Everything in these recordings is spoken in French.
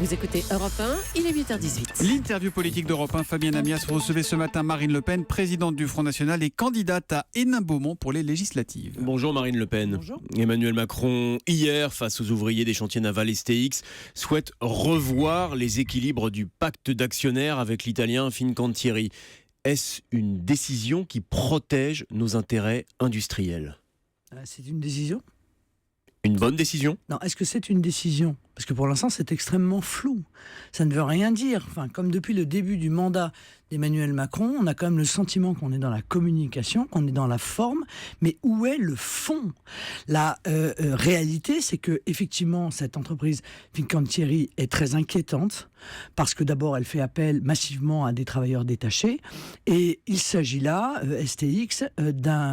Vous écoutez Europe 1, il est 8h18. L'interview politique d'Europe 1, Fabienne Amias recevait ce matin Marine Le Pen, présidente du Front National et candidate à Hénin-Beaumont pour les législatives. Bonjour Marine Le Pen. Bonjour. Emmanuel Macron, hier, face aux ouvriers des chantiers navals STX, souhaite revoir les équilibres du pacte d'actionnaires avec l'italien Fincantieri. Est-ce une décision qui protège nos intérêts industriels ? C'est une décision ? Une bonne décision ? Non, est-ce que c'est une décision ? Parce que pour l'instant, c'est extrêmement flou. Ça ne veut rien dire. Enfin, comme depuis le début du mandat d'Emmanuel Macron, on a quand même le sentiment qu'on est dans la communication, qu'on est dans la forme, mais où est le fond ? La réalité, c'est que effectivement, cette entreprise Fincantieri est très inquiétante, parce que d'abord, elle fait appel massivement à des travailleurs détachés, et il s'agit là, STX,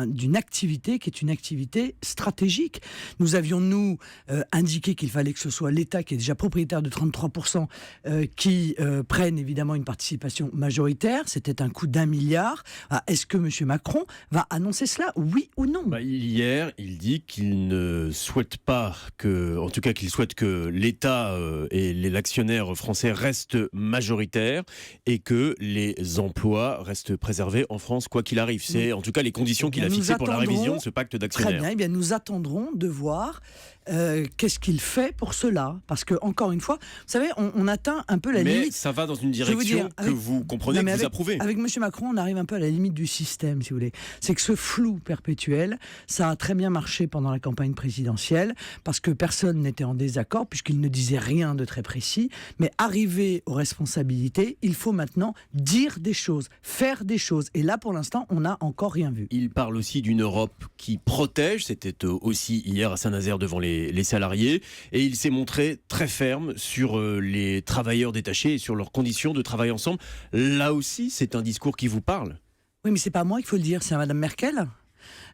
d'une activité qui est une activité stratégique. Nous avions, nous, indiqué qu'il fallait que ce soit l'État, qui est déjà propriétaire de 33%, qui prenne évidemment une participation majoritaire. C'était un coût d'1 milliard. Est-ce que M. Macron va annoncer cela, oui ou non ? Hier, il dit qu'il ne souhaite pas en tout cas qu'il souhaite que l'État et l'actionnaire français restent majoritaires et que les emplois restent préservés en France quoi qu'il arrive. C'est en tout cas les conditions qu'il a fixées pour la révision de ce pacte d'actionnaires. Très bien, eh bien nous attendrons de voir qu'est-ce qu'il fait pour cela. Parce que, encore une fois, vous savez, on atteint un peu la limite. Mais ça va dans une direction que vous comprenez, que vous approuvez. Avec M. Macron, on arrive un peu à la limite du système, si vous voulez. C'est que ce flou perpétuel, ça a très bien marché pendant la campagne présidentielle, parce que personne n'était en désaccord, puisqu'il ne disait rien de très précis. Mais arrivé aux responsabilités, il faut maintenant dire des choses, faire des choses. Et là, pour l'instant, on n'a encore rien vu. Il parle aussi d'une Europe qui protège. C'était aussi hier à Saint-Nazaire devant les salariés. Et il s'est montré très ferme sur les travailleurs détachés et sur leurs conditions de travail ensemble. Là aussi, c'est un discours qui vous parle. Oui, mais c'est pas à moi qu'il faut le dire, c'est à Mme Merkel.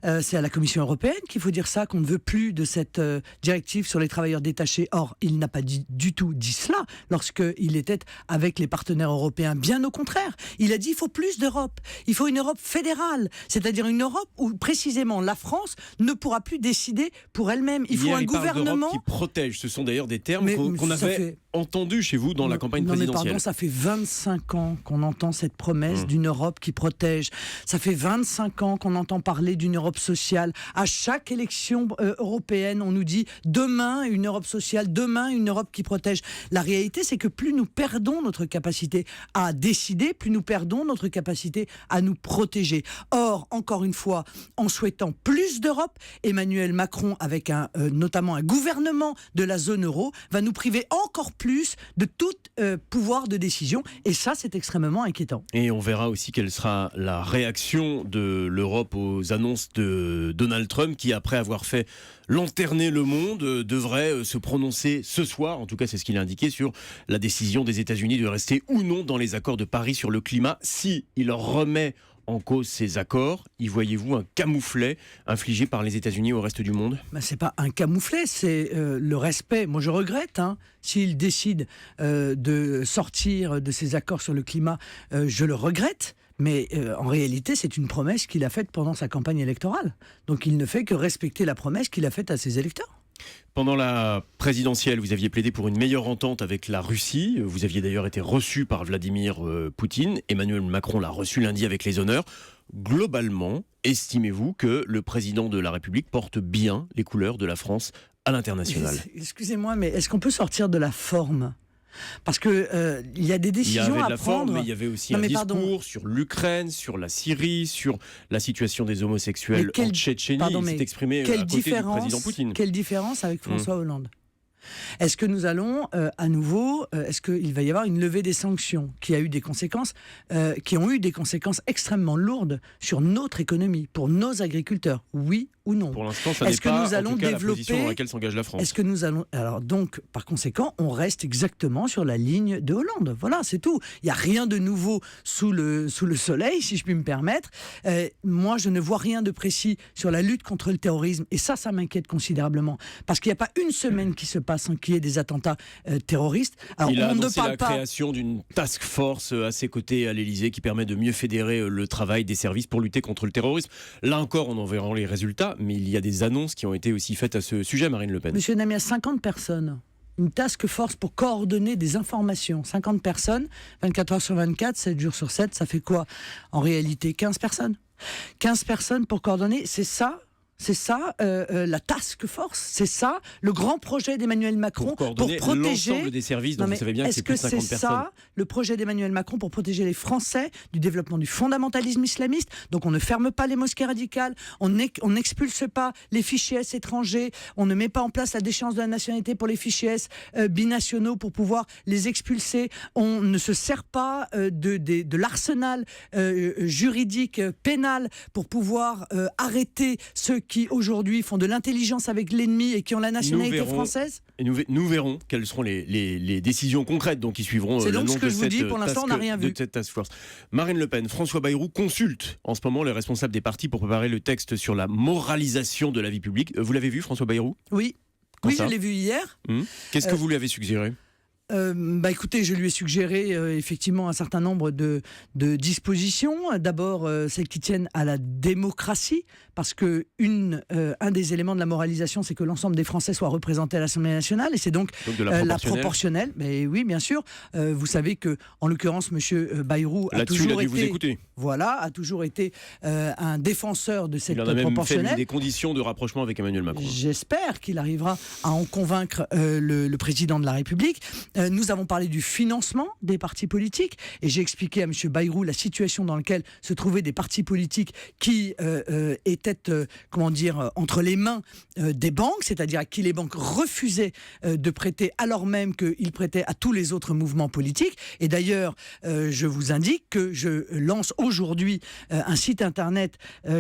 C'est à la Commission européenne qu'il faut dire ça, qu'on ne veut plus de cette directive sur les travailleurs détachés. Or, il n'a pas du tout dit cela lorsqu'il était avec les partenaires européens. Bien au contraire, il a dit il faut plus d'Europe. Il faut une Europe fédérale, c'est-à-dire une Europe où précisément la France ne pourra plus décider pour elle-même. Il faut un gouvernement qui protège. Ce sont d'ailleurs des termes qu'on avait entendus chez vous dans la campagne présidentielle. Mais pardon, ça fait 25 ans qu'on entend cette promesse d'une Europe qui protège. Ça fait 25 ans qu'on entend parler d'une Europe sociale. À chaque élection européenne, on nous dit demain une Europe sociale, demain une Europe qui protège. La réalité, c'est que plus nous perdons notre capacité à décider, plus nous perdons notre capacité à nous protéger. Or, encore une fois, en souhaitant plus d'Europe, Emmanuel Macron, avec notamment un gouvernement de la zone euro, va nous priver encore plus de tout pouvoir de décision. Et ça, c'est extrêmement inquiétant. Et on verra aussi quelle sera la réaction de l'Europe aux annonces de Donald Trump, qui, après avoir fait lanterner le monde, devrait se prononcer ce soir, en tout cas c'est ce qu'il a indiqué, sur la décision des États-Unis de rester ou non dans les accords de Paris sur le climat. Si il remet en cause ces accords, y voyez-vous un camouflet infligé par les États-Unis au reste du monde ? C'est pas un camouflet, c'est le respect. Moi, je regrette, s'il décide de sortir de ces accords sur le climat, je le regrette. Mais en réalité, c'est une promesse qu'il a faite pendant sa campagne électorale. Donc il ne fait que respecter la promesse qu'il a faite à ses électeurs. Pendant la présidentielle, vous aviez plaidé pour une meilleure entente avec la Russie. Vous aviez d'ailleurs été reçu par Vladimir Poutine. Emmanuel Macron l'a reçu lundi avec les honneurs. Globalement, estimez-vous que le président de la République porte bien les couleurs de la France à l'international ? Excusez-moi, mais est-ce qu'on peut sortir de la forme ? Parce que il y a des décisions à prendre. Il y avait de la forme, mais il y a aussi un discours sur l'Ukraine, sur la Syrie, sur la situation des homosexuels en Tchétchénie. Il s'est exprimé à côté du président Poutine. Quelle différence avec François Hollande ? Est-ce que nous allons à nouveau, est-ce qu'il va y avoir une levée des sanctions qui a eu des conséquences, qui ont eu des conséquences extrêmement lourdes sur notre économie, pour nos agriculteurs ? Oui ou non ? Pour l'instant, ça n'est pas en tout cas la position dans laquelle s'engage la France. Est-ce que nous allons... Alors donc, par conséquent, on reste exactement sur la ligne de Hollande. Voilà, c'est tout. Il n'y a rien de nouveau sous le soleil, si je puis me permettre. Moi, je ne vois rien de précis sur la lutte contre le terrorisme. Et ça m'inquiète considérablement. Parce qu'il n'y a pas une semaine qui se passe sans qu'il y ait des attentats terroristes. Alors, il a annoncé la création d'une task force à ses côtés à l'Élysée qui permet de mieux fédérer le travail des services pour lutter contre le terrorisme. Là encore, on en verra les résultats. Mais il y a des annonces qui ont été aussi faites à ce sujet, Marine Le Pen. Monsieur Namias, 50 personnes une task force pour coordonner des informations. 50 personnes, 24 heures sur 24, 7 jours sur 7, ça fait quoi? En réalité, 15 personnes. 15 personnes pour coordonner, c'est ça la task force, c'est ça le grand projet d'Emmanuel Macron pour protéger l'ensemble des services. Donc vous savez bien que c'est plus de 50 personnes. Est-ce que c'est ça le projet d'Emmanuel Macron pour protéger les Français du développement du fondamentalisme islamiste? Donc on ne ferme pas les mosquées radicales, on n'expulse pas les fichiers S étrangers, on ne met pas en place la déchéance de la nationalité pour les fichiers S binationaux pour pouvoir les expulser, on ne se sert pas de l'arsenal juridique pénal pour pouvoir arrêter ceux qui aujourd'hui font de l'intelligence avec l'ennemi et qui ont la nationalité française. Et nous verrons quelles seront les décisions concrètes qui suivront l'annonce de cette task force. Marine Le Pen, François Bayrou consulte en ce moment les responsables des partis pour préparer le texte sur la moralisation de la vie publique. Vous l'avez vu, François Bayrou? Oui, je l'ai vu hier. Qu'est-ce que vous lui avez suggéré? Écoutez, je lui ai suggéré effectivement un certain nombre de dispositions. D'abord, celles qui tiennent à la démocratie, parce que un des éléments de la moralisation, c'est que l'ensemble des Français soient représentés à l'Assemblée nationale, et c'est donc la proportionnelle. Mais oui, bien sûr. Vous savez que, en l'occurrence, M. Bayrou a toujours été un défenseur de cette proportionnelle. Il en a même fait des conditions de rapprochement avec Emmanuel Macron. J'espère qu'il arrivera à en convaincre le président de la République. Nous avons parlé du financement des partis politiques et j'ai expliqué à M. Bayrou la situation dans laquelle se trouvaient des partis politiques qui étaient entre les mains des banques, c'est-à-dire à qui les banques refusaient de prêter alors même qu'ils prêtaient à tous les autres mouvements politiques. Et d'ailleurs, je vous indique que je lance aujourd'hui un site internet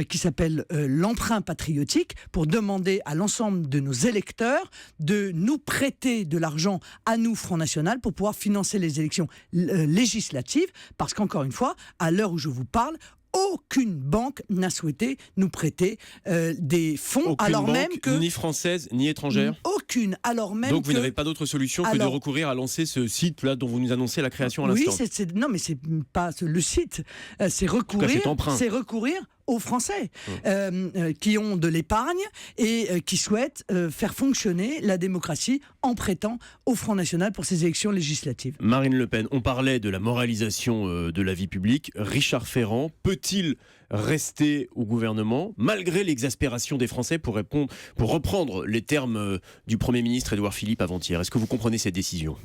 qui s'appelle l'Emprunt Patriotique pour demander à l'ensemble de nos électeurs de nous prêter de l'argent à nous, Front National, pour pouvoir financer les élections législatives, parce qu'encore une fois, à l'heure où je vous parle, aucune banque n'a souhaité nous prêter des fonds, alors même que... Ni française, ni étrangère. Aucune, alors même Donc vous n'avez pas d'autre solution que de recourir à lancer ce site-là dont vous nous annoncez la création à l'instant. Oui, non mais c'est pas le site, c'est recourir aux Français qui ont de l'épargne et qui souhaitent faire fonctionner la démocratie en prêtant au Front National pour ces élections législatives. Marine Le Pen, on parlait de la moralisation de la vie publique. Richard Ferrand peut-il rester au gouvernement malgré l'exaspération des Français, pour reprendre les termes du Premier ministre Édouard Philippe avant-hier? Est-ce que vous comprenez cette décision?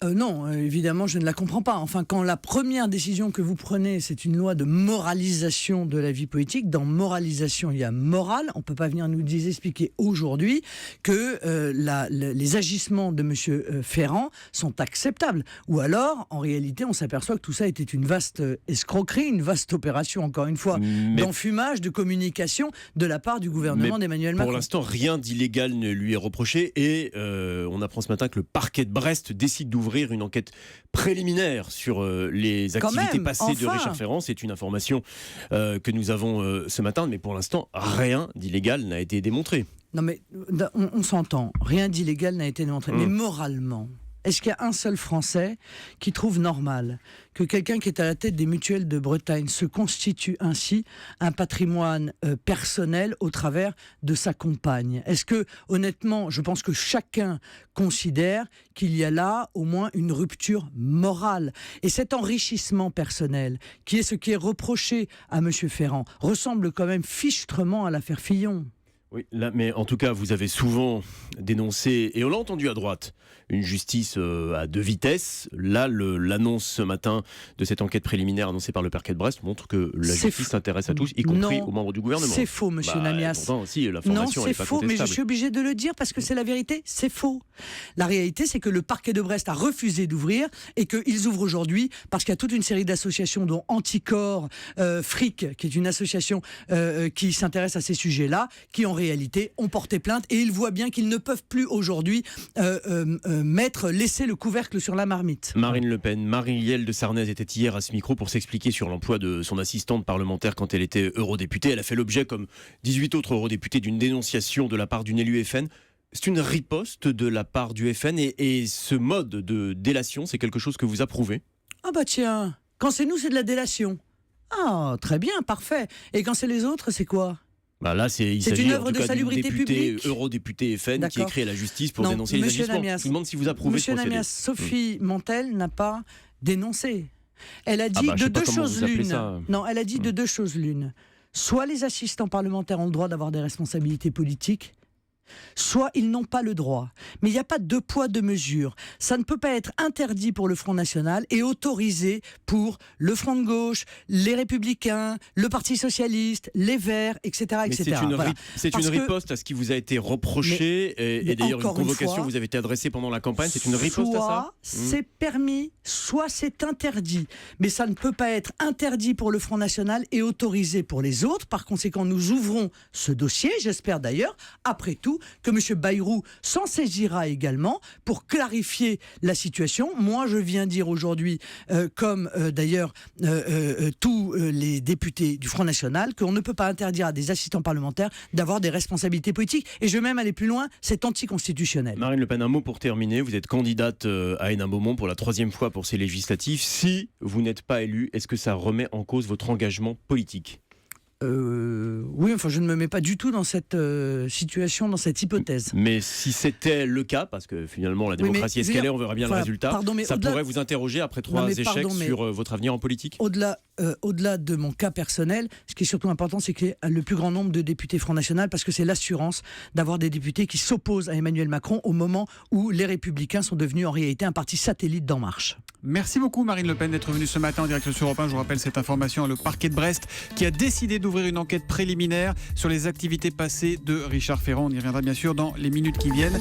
Non, évidemment, je ne la comprends pas. Enfin, quand la première décision que vous prenez, c'est une loi de moralisation de la vie politique, dans moralisation, il y a morale. On ne peut pas venir nous expliquer aujourd'hui que les agissements de M. Ferrand sont acceptables. Ou alors, en réalité, on s'aperçoit que tout ça était une vaste escroquerie, une vaste opération, encore une fois, d'enfumage, de communication de la part du gouvernement d'Emmanuel Macron. Pour l'instant, rien d'illégal ne lui est reproché et on apprend ce matin que le parquet de Brest décide d'ouvrir une enquête préliminaire sur les activités passées de Richard Ferrand. C'est une information que nous avons ce matin, mais pour l'instant, rien d'illégal n'a été démontré. Non mais on s'entend, rien d'illégal n'a été démontré, mais moralement, est-ce qu'il y a un seul Français qui trouve normal que quelqu'un qui est à la tête des mutuelles de Bretagne se constitue ainsi un patrimoine personnel au travers de sa compagne? Est-ce que, honnêtement, je pense que chacun considère qu'il y a là au moins une rupture morale. Et cet enrichissement personnel, qui est ce qui est reproché à M. Ferrand, ressemble quand même fichtrement à l'affaire Fillon. Oui, là, mais en tout cas, vous avez souvent dénoncé, et on l'a entendu à droite, une justice à deux vitesses. Là, l'annonce ce matin de cette enquête préliminaire annoncée par le parquet de Brest montre que la justice s'intéresse à tous, y compris aux membres du gouvernement. C'est faux, monsieur Namias. Non, c'est faux, mais je suis obligé de le dire parce que c'est la vérité, c'est faux. La réalité, c'est que le parquet de Brest a refusé d'ouvrir et qu'ils ouvrent aujourd'hui parce qu'il y a toute une série d'associations, dont Anticorps, Fric, qui est une association qui s'intéresse à ces sujets-là, qui en réalité ont porté plainte et ils voient bien qu'ils ne peuvent plus aujourd'hui laisser le couvercle sur la marmite. Marine Le Pen, Marie-Yelle de Sarnez était hier à ce micro pour s'expliquer sur l'emploi de son assistante parlementaire quand elle était eurodéputée. Elle a fait l'objet, comme 18 autres eurodéputés, d'une dénonciation de la part d'une élue FN. C'est une riposte de la part du FN et ce mode de délation, c'est quelque chose que vous approuvez? Ah bah tiens, quand c'est nous, c'est de la délation. Ah, très bien, parfait. Et quand c'est les autres, c'est quoi? Bah là, il C'est s'agit une en œuvre tout de cas salubrité d'une députée, publique. eurodéputée FN, qui D'accord. écrit à la justice pour Non, dénoncer les Monsieur agissements. Namias, Je me demande si vous approuvez Monsieur ce procédé. Namias, Sophie Montel n'a pas dénoncé. Elle a dit je de sais pas deux comment choses vous appelez l'une. ça. Non, elle a dit de deux choses l'une. Soit les assistants parlementaires ont le droit d'avoir des responsabilités politiques, soit ils n'ont pas le droit. Mais il n'y a pas de deux poids, deux mesures. Ça ne peut pas être interdit pour le Front National et autorisé pour le Front de gauche, les Républicains, le Parti Socialiste, les Verts, etc. Mais etc. c'est Parce une que- riposte à ce qui vous a été reproché mais et d'ailleurs une encore une convocation fois, vous avez été adressée pendant la campagne. C'est une riposte à ça Soit c'est permis, soit c'est interdit. Mais ça ne peut pas être interdit pour le Front National et autorisé pour les autres. Par conséquent, nous ouvrons ce dossier. J'espère d'ailleurs, après tout, que M. Bayrou s'en saisira également pour clarifier la situation. Moi, je viens dire aujourd'hui, comme d'ailleurs tous les députés du Front National, qu'on ne peut pas interdire à des assistants parlementaires d'avoir des responsabilités politiques. Et je vais même aller plus loin, c'est anticonstitutionnel. Marine Le Pen, un mot pour terminer. Vous êtes candidate à Hénin-Beaumont pour la 3e fois pour ces législatives. Si vous n'êtes pas élue, est-ce que ça remet en cause votre engagement politique ? Oui, enfin, je ne me mets pas du tout dans cette situation, dans cette hypothèse. Mais si c'était le cas, parce que finalement la démocratie est ce qu'elle est, on verra bien le résultat, ça pourrait vous interroger après 3 échecs sur votre avenir en politique ? Au-delà de mon cas personnel, ce qui est surtout important, c'est qu'il y ait le plus grand nombre de députés Front National, parce que c'est l'assurance d'avoir des députés qui s'opposent à Emmanuel Macron au moment où les Républicains sont devenus en réalité un parti satellite d'En Marche. Merci beaucoup Marine Le Pen d'être venue ce matin en direct sur Europe 1. Je vous rappelle cette information, le parquet de Brest qui a décidé d'ouvrir une enquête préliminaire sur les activités passées de Richard Ferrand. On y reviendra bien sûr dans les minutes qui viennent.